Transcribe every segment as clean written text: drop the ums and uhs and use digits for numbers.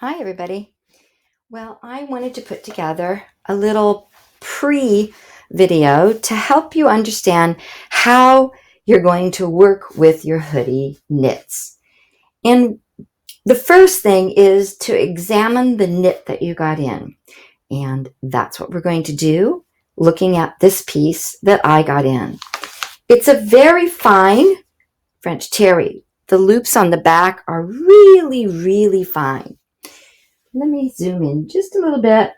Hi, everybody. Well, I wanted to put together a little pre-video to help you understand how you're going to work with your hoodie knits. And the first thing is to examine the knit that you got in. And that's what we're going to do, looking at this piece that I got in. It's a very fine French terry. The loops on the back are really, really fine. Let me zoom in just a little bit.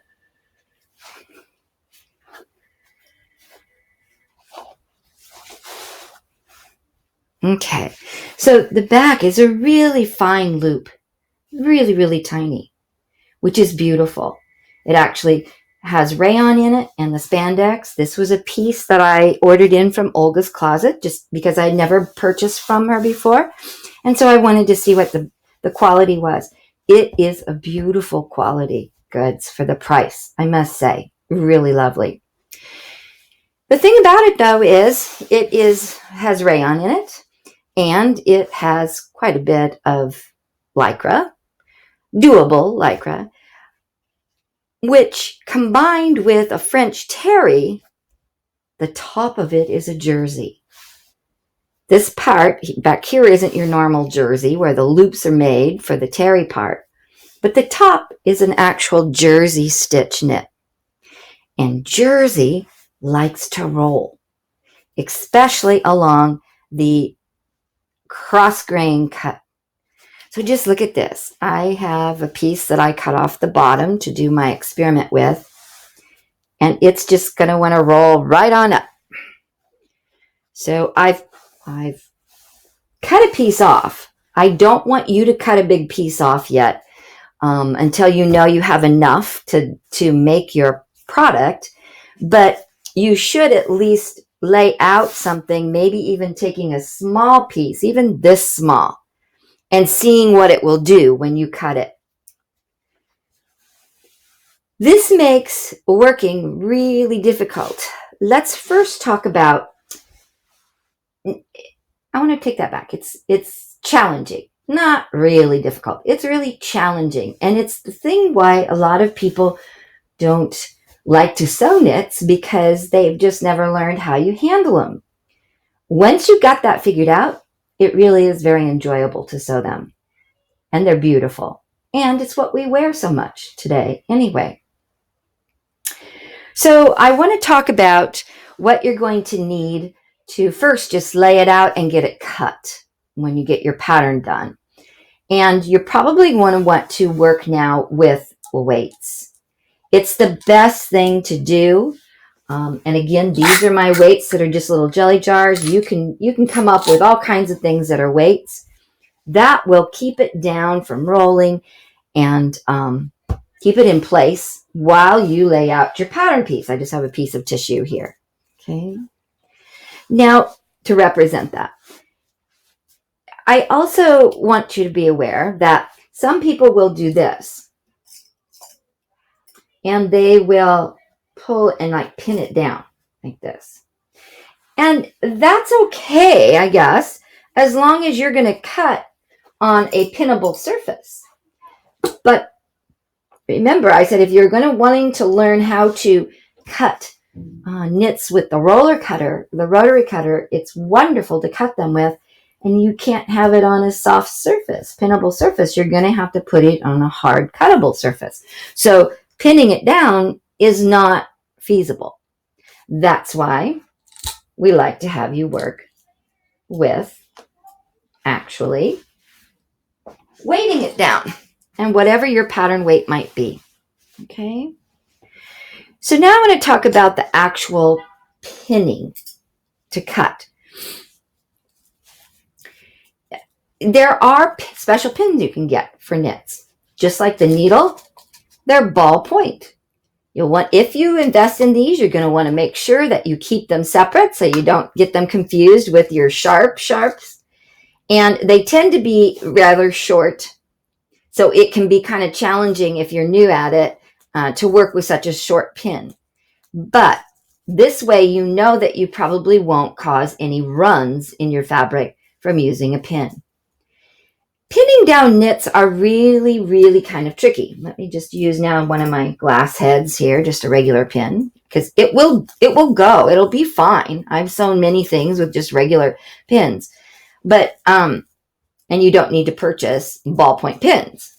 Okay, so the back is a really fine loop, really, really tiny, which is beautiful. It actually has rayon in it and the spandex. This was a piece that I ordered in from Olga's Closet just because I'd never purchased from her before. And so I wanted to see what the quality was. It is a beautiful quality goods for the price, I must say. Really lovely. The thing about it, though, is has rayon in it, and it has quite a bit of lycra, doable lycra, which combined with a French terry, the top of it is a jersey. This part back here isn't your normal jersey where the loops are made for the terry part, but the top is an actual jersey stitch knit. And jersey likes to roll, especially along the cross grain cut. So just look at this. I have a piece that I cut off the bottom to do my experiment with, and it's just going to want to roll right on up. So I've cut a piece off. I don't want you to cut a big piece off yet until you know you have enough to make your product, but you should at least lay out something, maybe even taking a small piece, even this small, and seeing what it will do when you cut it. This makes working really difficult. Let's first talk about, I want to take that back. It's challenging, not really difficult. It's really challenging. And it's the thing why a lot of people don't like to sew knits, because they've just never learned how you handle them. Once you got that figured out, it really is very enjoyable to sew them. And they're beautiful. And it's what we wear so much today anyway. So I want to talk about what you're going to need to first just lay it out and get it cut when you get your pattern done. And you're probably going to want to work now with weights. It's the best thing to do. And again, these are my weights that are just little jelly jars. You can come up with all kinds of things that are weights. That will keep it down from rolling and keep it in place while you lay out your pattern piece. I just have a piece of tissue here. Okay. Now, to represent that, I also want you to be aware that some people will do this, and they will pull and like pin it down like this. And that's okay, I guess, as long as you're going to cut on a pinnable surface. But remember, I said if you're going to wanting to learn how to cut knits with the roller cutter, the rotary cutter, it's wonderful to cut them with, and you can't have it on a soft surface, pinnable surface. You're going to have to put it on a hard cuttable surface. So pinning it down is not feasible. That's why we like to have you work with actually weighting it down, and whatever your pattern weight might be. Okay. So now I'm going to talk about the actual pinning to cut. There are special pins you can get for knits. Just like the needle, they're ballpoint. You'll want, if you invest in these, you're going to want to make sure that you keep them separate so you don't get them confused with your sharps. And they tend to be rather short, so it can be kind of challenging if you're new at it to work with such a short pin. But this way you know that you probably won't cause any runs in your fabric from using a pin. Pinning down knits are really, really kind of tricky. Let me just use now one of my glass heads here, just a regular pin, because it will go. It'll be fine. I've sewn many things with just regular pins, but and you don't need to purchase ballpoint pins.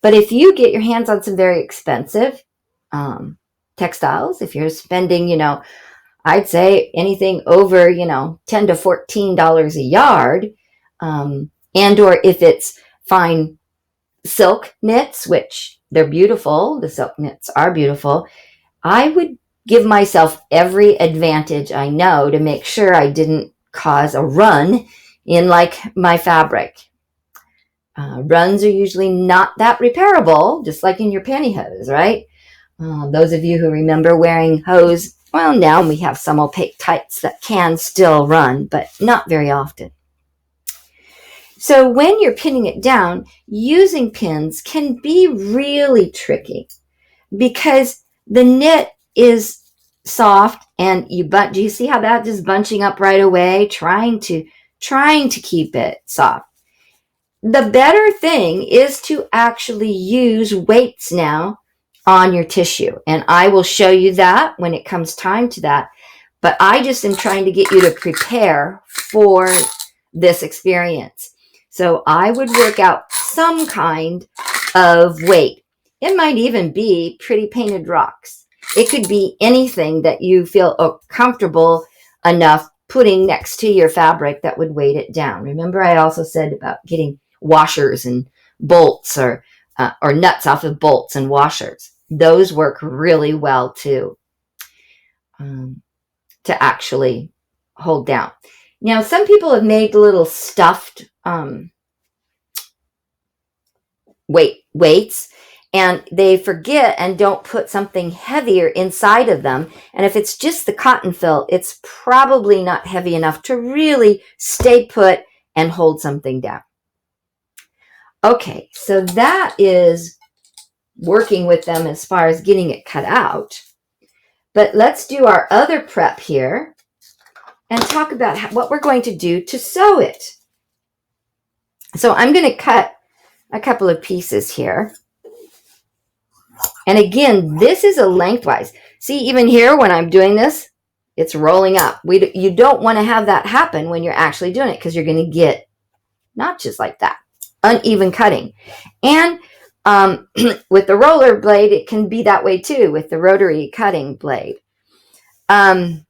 But if you get your hands on some very expensive textiles, if you're spending, I'd say anything over, $10 to $14 a yard, and or if it's fine silk knits, which they're beautiful, the silk knits are beautiful, I would give myself every advantage I know to make sure I didn't cause a run in like my fabric. Runs are usually not that repairable, just like in your pantyhose, right? Those of you who remember wearing hose, well, now we have some opaque tights that can still run, but not very often. So when you're pinning it down, using pins can be really tricky because the knit is soft and do you see how that is bunching up right away, trying to keep it soft. The better thing is to actually use weights now on your tissue. And I will show you that when it comes time to that. But I just am trying to get you to prepare for this experience. So I would work out some kind of weight. It might even be pretty painted rocks. It could be anything that you feel comfortable enough putting next to your fabric that would weight it down. Remember, I also said about getting washers and bolts or nuts off of bolts and washers. Those work really well too, to actually hold down. Now, some people have made little stuffed weights, and they forget and don't put something heavier inside of them. And if it's just the cotton fill, it's probably not heavy enough to really stay put and hold something down. Okay, so that is working with them as far as getting it cut out. But let's do our other prep here and talk about what we're going to do to sew it. So I'm going to cut a couple of pieces here. And again, this is a lengthwise. See, even here when I'm doing this, it's rolling up. You don't want to have that happen when you're actually doing it, because you're going to get notches like that, uneven cutting. And with the roller blade, it can be that way too, with the rotary cutting blade. But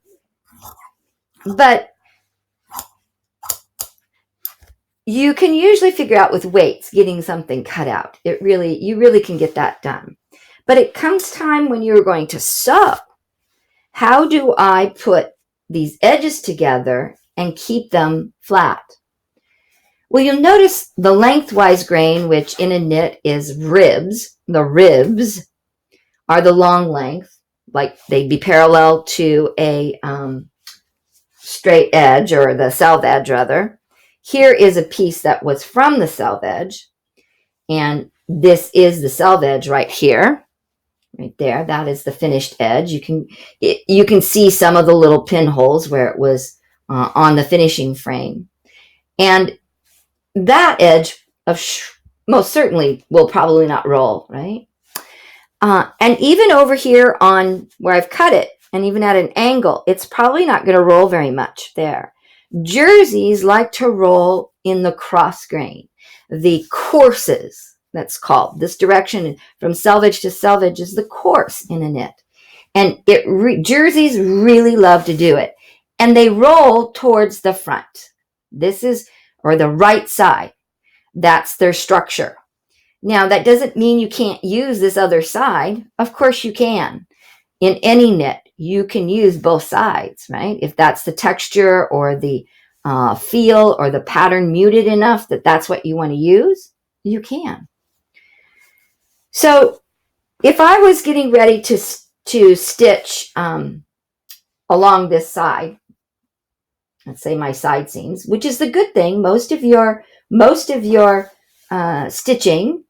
you can usually figure out with weights getting something cut out. You really can get that done. But it comes time when you're going to sew. How do I put these edges together and keep them flat? Well, you'll notice the lengthwise grain, which in a knit is ribs. The ribs are the long length, like they'd be parallel to a straight edge, or the selvage edge rather. Here is a piece that was from the selvage edge, and this is the selvage edge right here, right there. That is the finished edge. You can see some of the little pinholes where it was on the finishing frame, and that edge most certainly will probably not roll, right? And even over here on where I've cut it, and even at an angle, it's probably not going to roll very much there. Jerseys like to roll in the cross grain, the courses, that's called. This direction from selvage to selvage is the course in a knit. And jerseys really love to do it. And they roll towards the front. Or the right side. That's their structure. Now, that doesn't mean you can't use this other side. Of course you can. In any knit, you can use both sides, right? If that's the texture or the feel or the pattern muted enough that that's what you want to use, you can. So if I was getting ready to stitch along this side, let's say my side seams, which is the good thing, most of your stitching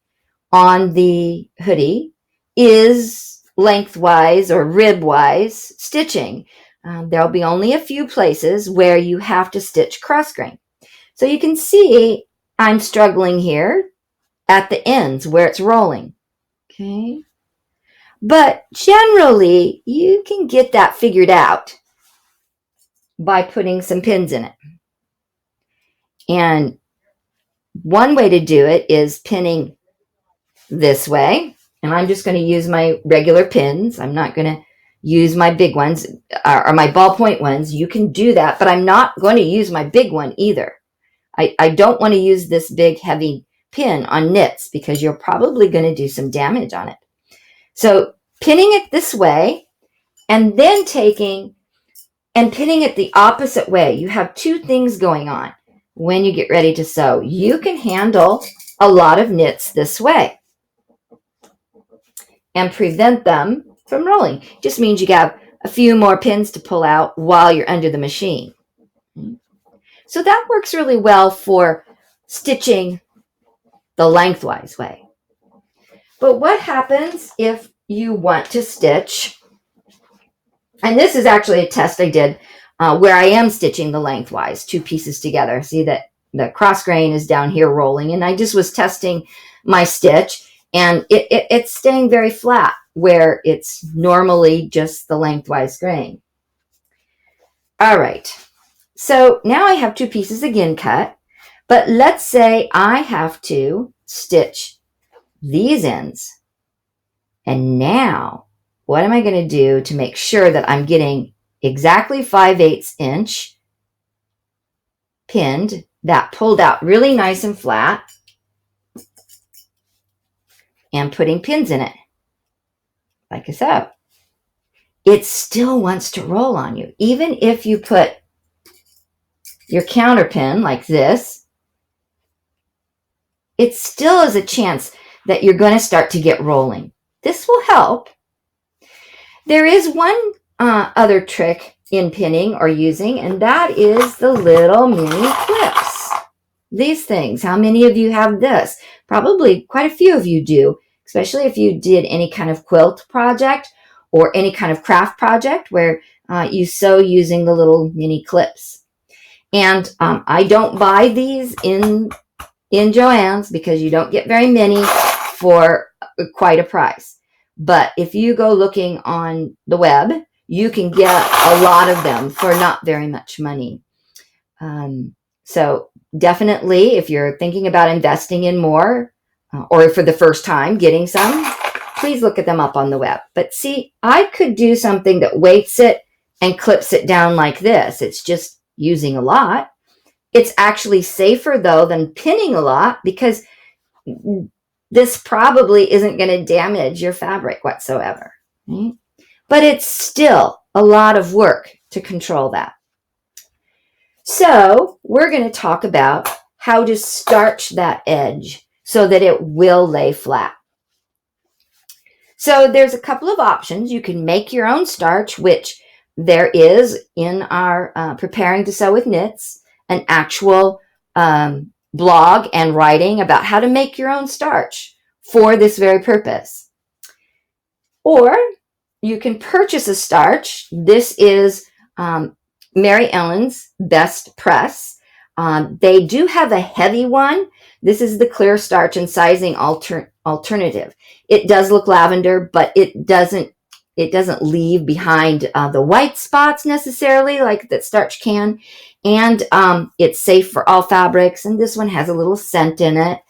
on the hoodie is lengthwise or ribwise stitching. There'll be only a few places where you have to stitch cross grain. So you can see I'm struggling here at the ends where it's rolling. Okay. But generally, you can get that figured out by putting some pins in it. And one way to do it is pinning this way. And I'm just going to use my regular pins. I'm not going to use my big ones or my ballpoint ones. You can do that, but I'm not going to use my big one either. I don't want to use this big heavy pin on knits because you're probably going to do some damage on it. So pinning it this way and then taking and pinning it the opposite way. You have two things going on when you get ready to sew. You can handle a lot of knits this way and prevent them from rolling. Just means you have a few more pins to pull out while you're under the machine. So that works really well for stitching the lengthwise way. But what happens if you want to stitch? And this is actually a test I did where I am stitching the lengthwise, two pieces together. See that the cross grain is down here rolling, and I just was testing my stitch, and it's staying very flat where it's normally just the lengthwise grain. All right, so now I have two pieces again cut, but let's say I have to stitch these ends. And now, what am I going to do to make sure that I'm getting exactly 5/8 inch pinned, that pulled out really nice and flat, and putting pins in it, like so. It still wants to roll on you. Even if you put your counter pin like this, it still is a chance that you're going to start to get rolling. This will help. There is one other trick in pinning or using, and that is the little mini clips. These things. How many of you have this? Probably quite a few of you do, especially if you did any kind of quilt project or any kind of craft project where you sew using the little mini clips. And I don't buy these in Joann's because you don't get very many for quite a price. But if you go looking on the web, you can get a lot of them for not very much money. So definitely, if you're thinking about investing in more or for the first time getting some, please look at them up on the web. But see, I could do something that weights it and clips it down like this. It's just using a lot. It's actually safer, though, than pinning a lot because this probably isn't going to damage your fabric whatsoever. Right? But it's still a lot of work to control that. So we're going to talk about how to starch that edge so that it will lay flat. So there's a couple of options. You can make your own starch, which there is in our Preparing to Sew with Knits, an actual blog and writing about how to make your own starch for this very purpose. Or you can purchase a starch. This is Mary Ellen's Best Press. They do have a heavy one. This is the clear starch and sizing alternative. It does look lavender, but it doesn't leave behind the white spots necessarily like that starch can. And it's safe for all fabrics. And this one has a little scent in it,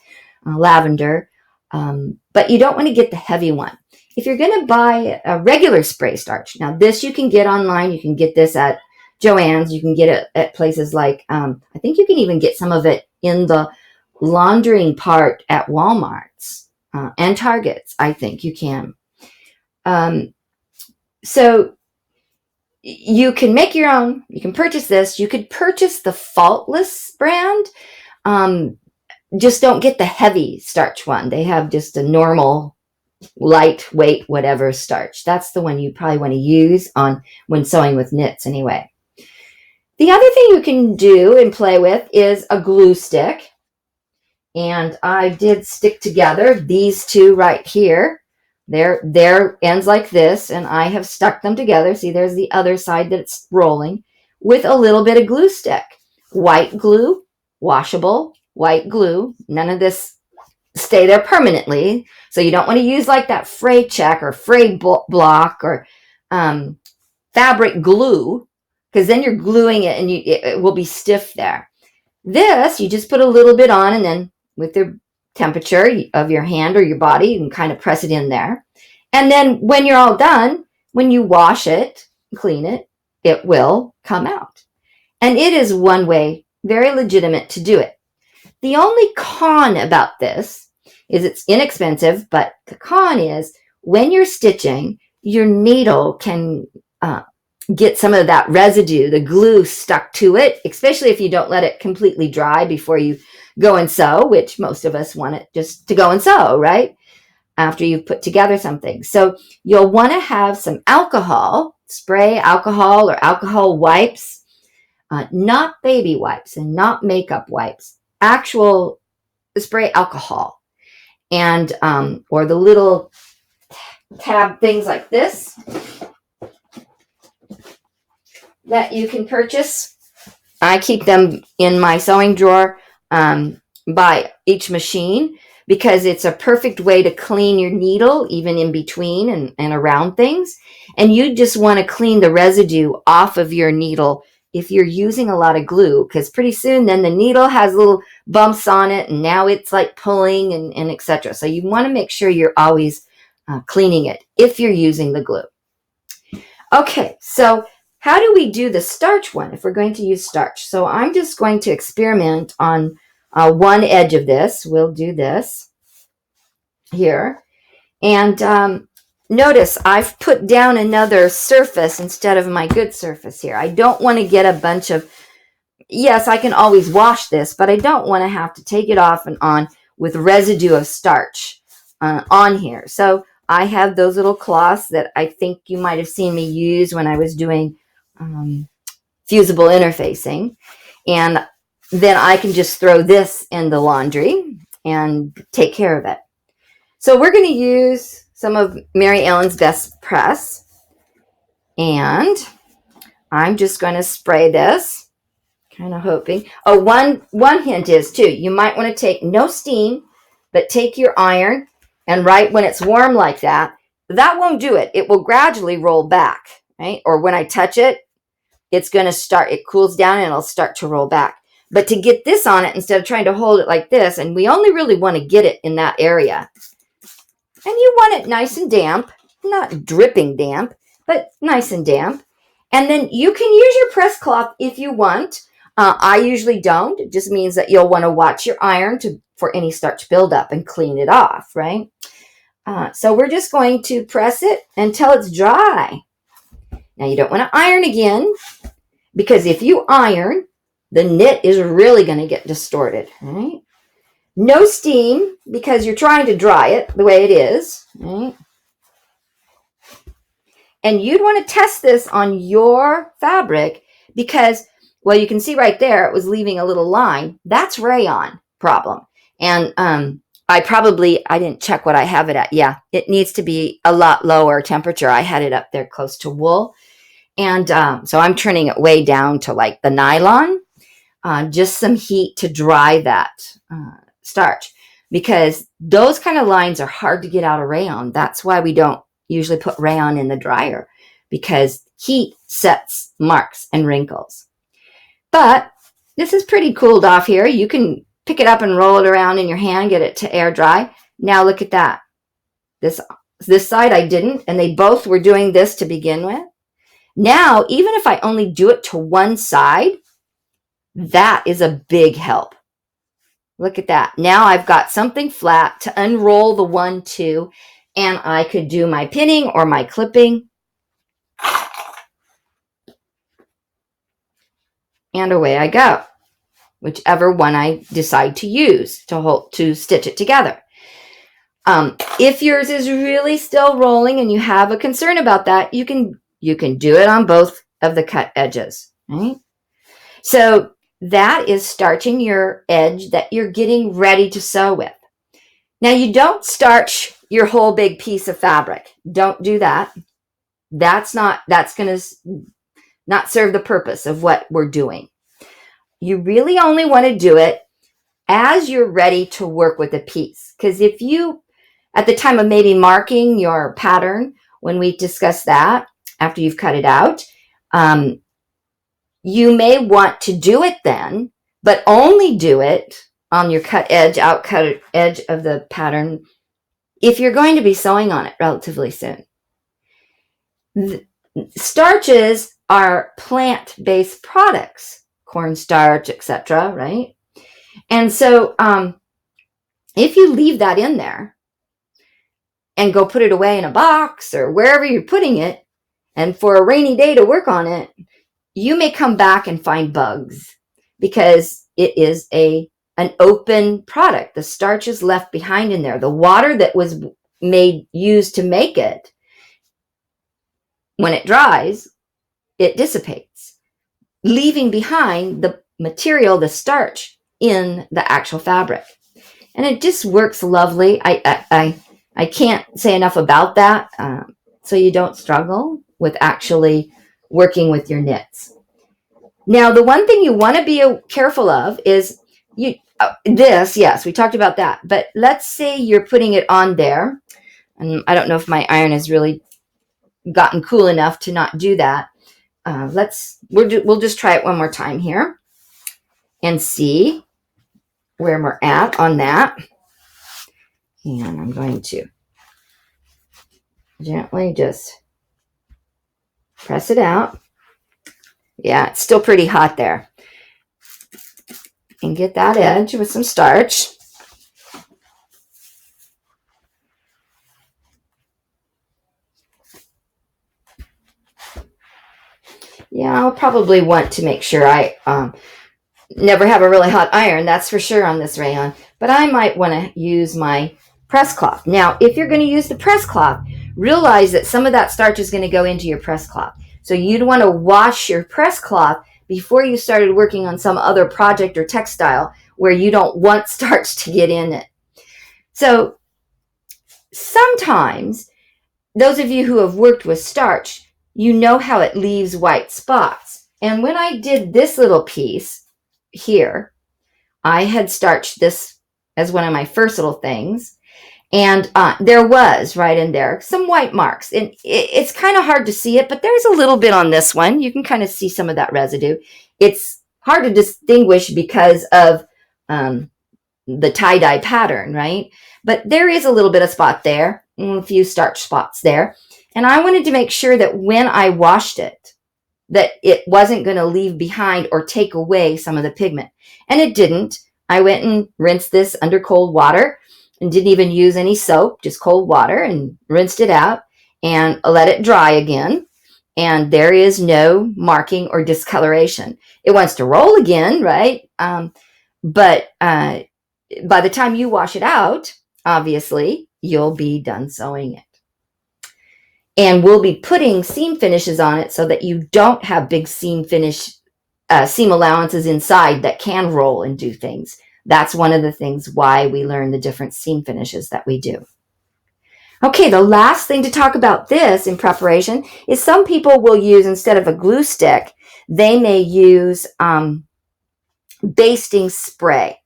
lavender. But you don't want to get the heavy one. If you're going to buy a regular spray starch, now this you can get online. You can get this at Joann's. You can get it at places like, I think you can even get some of it in the laundering part at Walmart's and Target's. I think you can. So you can make your own. You can purchase this. You could purchase the Faultless brand. Just don't get the heavy starch one. They have just a normal, lightweight, whatever starch. That's the one you probably want to use when sewing with knits anyway. The other thing you can do and play with is a glue stick. And I did stick together these two right here. They're ends like this, and I have stuck them together. See, there's the other side that it's rolling with a little bit of glue stick. White glue, washable, white glue. None of this stay there permanently. So you don't want to use like that fray check or fray block or fabric glue, because then you're gluing it and it will be stiff there. This, you just put a little bit on, and then with the temperature of your hand or your body, you can kind of press it in there. And then when you're all done, when you wash it, clean it, it will come out. And it is one way, very legitimate, to do it. The only con about this is it's inexpensive, but the con is when you're stitching, your needle can get some of that residue, the glue stuck to it, especially if you don't let it completely dry before you go and sew, which most of us want it just to go and sew, right? After you've put together something. So you'll want to have some alcohol, spray alcohol or alcohol wipes, not baby wipes and not makeup wipes, actual spray alcohol. And or the little tab things like this that you can purchase. I keep them in my sewing drawer by each machine, because it's a perfect way to clean your needle, even in between and around things. And you just want to clean the residue off of your needle if you're using a lot of glue, because pretty soon then the needle has little bumps on it, and now it's like pulling and etc. So you want to make sure you're always cleaning it if you're using the glue. Okay, so how do we do the starch one if we're going to use starch? So I'm just going to experiment on one edge of this. We'll do this here. And notice I've put down another surface instead of my good surface here. I don't want to get a bunch of, yes, I can always wash this, but I don't want to have to take it off and on with residue of starch on here. So I have those little cloths that I think you might have seen me use when I was doing fusible interfacing. And then I can just throw this in the laundry and take care of it. So we're going to use some of Mary Ellen's Best Press. And I'm just going to spray this, kind of hoping. Oh, one hint is, too, you might want to take no steam, but take your iron, and right when it's warm like that, that won't do it. It will gradually roll back, right? Or when I touch it, it's going to start, it cools down and it'll start to roll back. But to get this on it, instead of trying to hold it like this, and we only really want to get it in that area. And you want it nice and damp, not dripping damp, but nice and damp. And then you can use your press cloth if you want. I usually don't. It just means that you'll want to watch your iron for any starch buildup and clean it off, right? So we're just going to press it until it's dry. Now you don't want to iron again, because if you iron, the knit is really going to get distorted, right? No steam, because you're trying to dry it the way it is, right? And you'd want to test this on your fabric, because, well, you can see right there, it was leaving a little line. That's rayon problem. And I didn't check what I have it at. Yeah, it needs to be a lot lower temperature. I had it up there close to wool. And so I'm turning it way down to like the nylon, just some heat to dry that starch, because those kind of lines are hard to get out of rayon. That's why we don't usually put rayon in the dryer, because heat sets marks and wrinkles. But this is pretty cooled off here. You can pick it up and roll it around in your hand, get it to air dry. Now look at that. This side I didn't, and they both were doing this to begin with. Now, even if I only do it to one side, that is a big help. Look at that. Now I've got something flat to unroll the 1, 2, and I could do my pinning or my clipping. And away I go, whichever one I decide to use to stitch it together. If yours is really still rolling and you have a concern about that, you can do it on both of the cut edges, right? So that is starching your edge that you're getting ready to sew with. Now, you don't starch your whole big piece of fabric. Don't do that. That's going to not serve the purpose of what we're doing. You really only want to do it as you're ready to work with a piece. Because if you, at the time of maybe marking your pattern, when we discuss that, after you've cut it out, you may want to do it then, but only do it on your cut edge of the pattern if you're going to be sewing on it relatively soon. Starches are plant-based products, cornstarch, etc., right? And so if you leave that in there and go put it away in a box or wherever you're putting it, and for a rainy day to work on it, you may come back and find bugs because it is an open product. The starch is left behind in there. The water that was used to make it, when it dries, it dissipates, leaving behind the material, the starch, in the actual fabric. And it just works lovely. I can't say enough about that, so you don't struggle with actually working with your knits. Now, the one thing you want to be careful of is yes, we talked about that. But let's say you're putting it on there, and I don't know if my iron has really gotten cool enough to not do that. We'll just try it one more time here and see where we're at on that. And I'm going to gently just press it out. Yeah, it's still pretty hot there. And get that edge with some starch. Yeah, I'll probably want to make sure I never have a really hot iron, that's for sure, on this rayon. But I might want to use my press cloth. Now, if you're going to use the press cloth, realize that some of that starch is going to go into your press cloth. So you'd want to wash your press cloth before you started working on some other project or textile where you don't want starch to get in it. So sometimes, those of you who have worked with starch, you know how it leaves white spots. And when I did this little piece here, I had starched this as one of my first little things. And there was, right in there, some white marks. And it's kind of hard to see it, but there's a little bit on this one. You can kind of see some of that residue. It's hard to distinguish because of the tie-dye pattern, right? But there is a little bit of spot there, a few starch spots there. And I wanted to make sure that when I washed it, that it wasn't going to leave behind or take away some of the pigment. And it didn't. I went and rinsed this under cold water and didn't even use any soap, just cold water, and rinsed it out and let it dry again. And there is no marking or discoloration. It wants to roll again, right? But by the time you wash it out, obviously, you'll be done sewing it. And we'll be putting seam finishes on it so that you don't have big seam allowances inside that can roll and do things. That's one of the things why we learn the different seam finishes that we do. Okay, the last thing to talk about this in preparation is some people will use, instead of a glue stick, they may use basting spray.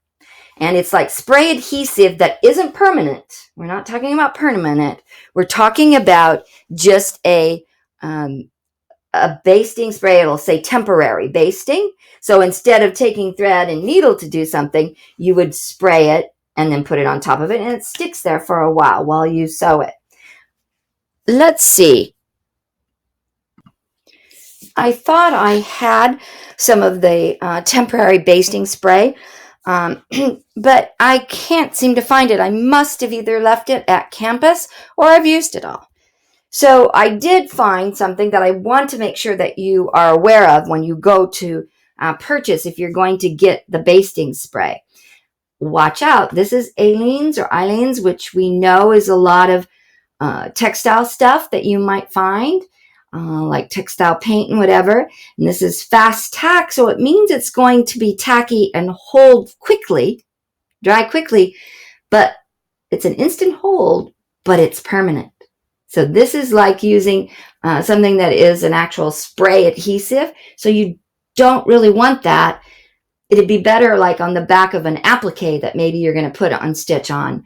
And it's like spray adhesive that isn't permanent. We're not talking about permanent. We're talking about just a basting spray. It'll say temporary basting. So instead of taking thread and needle to do something, you would spray it and then put it on top of it, and it sticks there for a while you sew it. Let's see. I thought I had some of the temporary basting spray, but I can't seem to find it. I must have either left it at campus or I've used it all. So I did find something that I want to make sure that you are aware of when you go to purchase, if you're going to get the basting spray. Watch out. This is Aleene's, which we know is a lot of textile stuff that you might find, like textile paint and whatever. And this is fast tack, so it means it's going to be tacky and hold quickly, dry quickly, but it's an instant hold, but it's permanent. So this is like using something that is an actual spray adhesive. So you don't really want that. it'd be better like on the back of an applique that maybe you're going to put on stitch on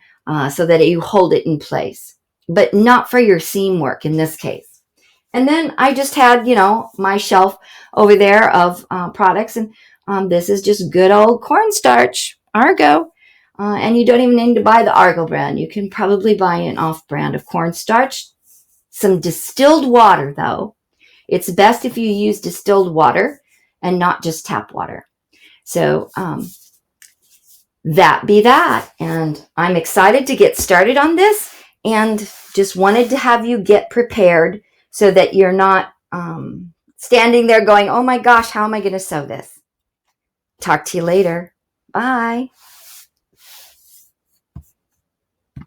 so that you hold it in place, but not for your seam work in this case. And then I just had, my shelf over there of products, and this is just good old cornstarch, Argo. And you don't even need to buy the Argo brand. You can probably buy an off brand of cornstarch. Some distilled water, though. It's best if you use distilled water and not just tap water. So that be that. And I'm excited to get started on this, and just wanted to have you get prepared so that you're not standing there going, oh my gosh, how am I going to sew this? Talk to you later. Bye.